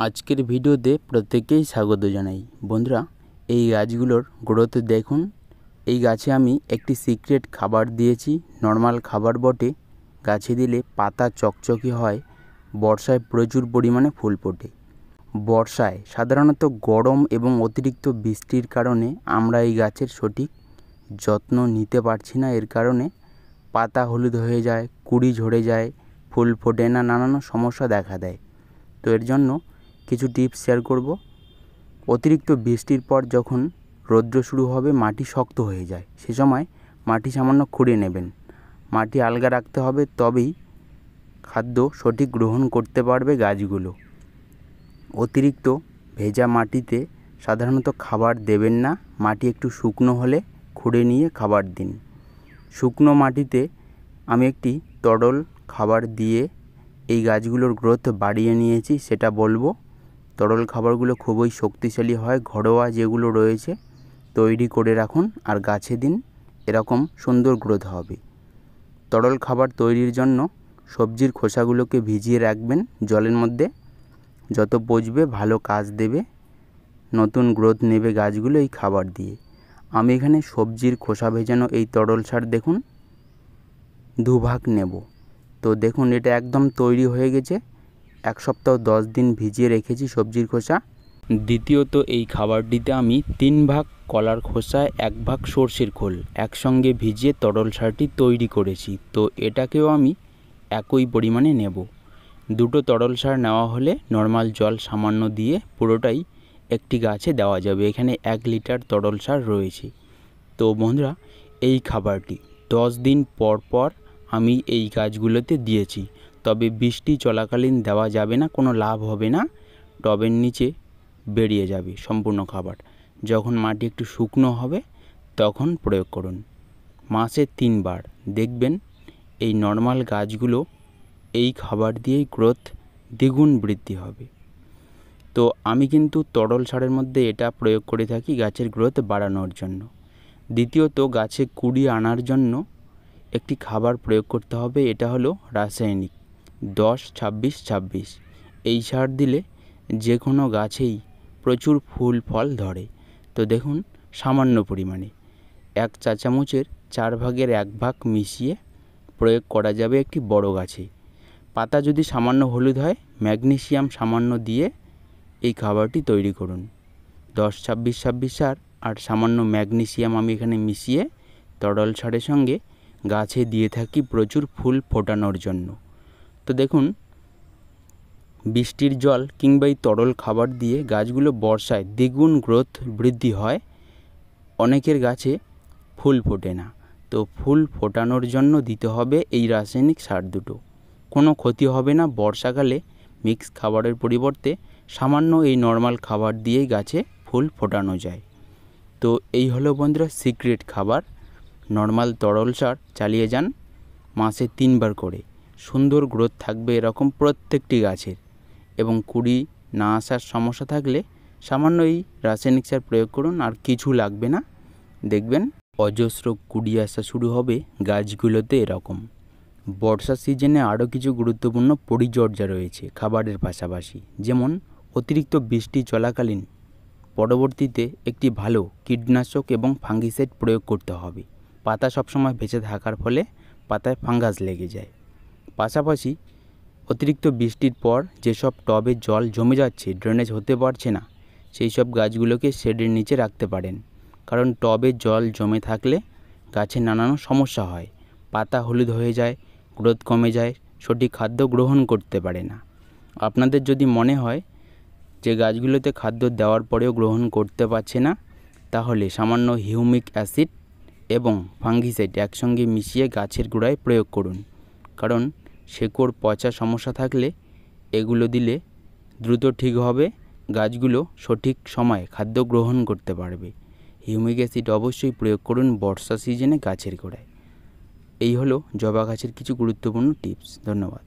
আজকের ভিডিওতে প্রত্যেককেই স্বাগত জানাই। বন্ধুরা, এই গাছগুলোর গ্রোথ দেখুন। এই গাছে আমি একটি সিক্রেট খাবার দিয়েছি। নর্মাল খাবার বটে, গাছে দিলে পাতা চকচকে হয়, বর্ষায় প্রচুর পরিমাণে ফুল ফোটে। বর্ষায় সাধারণত গরম এবং অতিরিক্ত বৃষ্টির কারণে আমরা এই গাছের সঠিক যত্ন নিতে পারছি না। এর কারণে পাতা হলুদ হয়ে যায়, কুঁড়ি ঝরে যায়, ফুল ফোটে না, নানান সমস্যা দেখা দেয়। তো এর জন্য কিছু টিপস শেয়ার করব। অতিরিক্ত বৃষ্টির পর যখন রৌদ্র শুরু হবে, মাটি শক্ত হয়ে যায়, সে সময় মাটি সামান্য খুঁড়ে নেবেন। মাটি আলগা রাখতে হবে, তবেই খাদ্য সঠিক গ্রহণ করতে পারবে গাছগুলো। অতিরিক্ত ভেজা মাটিতে সাধারণত খাবার দেবেন না। মাটি একটু শুকনো হলে খুঁড়ে নিয়ে খাবার দিন। শুকনো মাটিতে আমি একটি তরল খাবার দিয়ে এই গাছগুলোর গ্রোথ বাড়িয়ে নিয়েছি, সেটা বলবো। তরল খাবারগুলো খুবই শক্তিশালী হয়, ঘরোয়া যেগুলো রয়েছে তৈরি করে রাখুন আর গাছে দিন, এরকম সুন্দর গ্রোথ হবে। তরল খাবার তৈরির জন্য সবজির খোসাগুলোকে ভিজিয়ে রাখবেন জলের মধ্যে। যত পচবে ভালো কাজ দেবে, নতুন গ্রোথ নেবে গাছগুলো এই খাবার দিয়ে। আমি এখানে সবজির খোসা ভেজানো এই তরল সার দেখুন 2 ভাগ নেব। তো দেখুন এটা একদম তৈরি হয়ে গেছে। 1 সপ্তাহ 10 দিন ভিজিয়ে রেখেছি সবজির খোসা। দ্বিতীয়ত, এই খাবারটিতে আমি 3 ভাগ কলার খোসা, 1 ভাগ সর্ষের খোল একসঙ্গে ভিজিয়ে তরল সারটি তৈরি করেছি। তো এটাকেও আমি একই পরিমাণে নেব। দুটো তরল সার নেওয়া হলে নর্মাল জল সামান্য দিয়ে পুরোটাই একটি গাছে দেওয়া যাবে। এখানে 1 লিটার তরল সার রয়েছে। তো বন্ধুরা, এই খাবারটি 10 দিন পর পর আমি এই গাছগুলোতে দিয়েছি। তবে বৃষ্টি চলাকালীন দেওয়া যাবে না, কোনো লাভ হবে না, টবের নিচে বেরিয়ে যাবে সম্পূর্ণ খাবার। যখন মাটি একটু শুকনো হবে তখন প্রয়োগ করুন। মাসে 3 বার দেখবেন এই নর্মাল গাছগুলো এই খাবার দিয়েই গ্রোথ দ্বিগুণ বৃদ্ধি হবে। তো আমি কিন্তু তরল সারের মধ্যে এটা প্রয়োগ করে থাকি গাছের গ্রোথ বাড়ানোর জন্য। দ্বিতীয়ত, গাছে কুঁড়ি আনার জন্য একটি খাবার প্রয়োগ করতে হবে। এটা হলো রাসায়নিক 10-26-26। এই সার দিলে যে কোনো গাছেই প্রচুর ফুল ফল ধরে। তো দেখুন সামান্য পরিমাণে 1 চা চামচের 4 ভাগের 1 ভাগ মিশিয়ে প্রয়োগ করা যাবে একটি বড় গাছে। পাতা যদি সামান্য হলুদ হয়, ম্যাগনেসিয়াম সামান্য দিয়ে এই খাবারটি তৈরি করুন। 10-26-26 সার আর সামান্য ম্যাগনেসিয়াম আমি এখানে মিশিয়ে তরল সারের সঙ্গে গাছে দিয়ে থাকি প্রচুর ফুল ফোটানোর জন্য। তো দেখুন, বৃষ্টির জল কিংবা এই তরল খাবার দিয়ে গাছগুলো বর্ষায় দ্বিগুণ গ্রোথ বৃদ্ধি হয়। অনেকের গাছে ফুল ফোটে না, তো ফুল ফোটানোর জন্য দিতে হবে এই রাসায়নিক সার দুটো। কোনো ক্ষতি হবে না। বর্ষাকালে মিক্স খাবারের পরিবর্তে সামান্য এই নর্মাল খাবার দিয়েই গাছে ফুল ফোটানো যায়। তো এই হলো বন্ধুরা সিক্রেট খাবার। নর্মাল তরল সার চালিয়ে যান, মাসে 3 বার করে। সুন্দর গ্রোথ থাকবে এরকম প্রত্যেকটি গাছের। এবং কুঁড়ি না আসার সমস্যা থাকলে সামান্য এই রাসায়নিক সার প্রয়োগ করুন, আর কিছু লাগবে না। দেখবেন অজস্র কুঁড়ি আসা শুরু হবে গাছগুলোতে এরকম। বর্ষা সিজনে আরও কিছু গুরুত্বপূর্ণ পরিচর্যা রয়েছে খাবারের পাশাপাশি। যেমন অতিরিক্ত বৃষ্টি চলাকালীন পরবর্তীতে একটি ভালো কীটনাশক এবং ফাঙ্গিসাইড প্রয়োগ করতে হবে। পাতা সবসময় ভেসে থাকার ফলে পাতায় ফাঙ্গাস লেগে যায়। পাশাপাশি অতিরিক্ত বৃষ্টির পর যেসব টবে জল জমে যাচ্ছে, ড্রেনেজ হতে পারছে না, সেই সব গাছগুলোকে শেডের নিচে রাখতে পারেন। কারণ টবে জল জমে থাকলে গাছের নানান সমস্যা হয়, পাতা হলুদ হয়ে যায়, গ্রোথ কমে যায়, সঠিক খাদ্য গ্রহণ করতে পারে না। আপনাদের যদি মনে হয় যে গাছগুলোতে খাদ্য দেওয়ার পরেও গ্রহণ করতে পারছে না, তাহলে সামান্য হিউমিক অ্যাসিড এবং ফাঙ্গিসাইড একসঙ্গে মিশিয়ে গাছের গোড়ায় প্রয়োগ করুন। কারণ শেকড় পচা সমস্যা থাকলে এগুলো দিলে দ্রুত ঠিক হবে, গাছগুলো সঠিক সময়ে খাদ্য গ্রহণ করতে পারবে। হিউমিক অ্যাসিড অবশ্যই প্রয়োগ করুন বর্ষা সিজনে গাছের গোড়ায়। এই হলো জবা গাছের কিছু গুরুত্বপূর্ণ টিপস। ধন্যবাদ।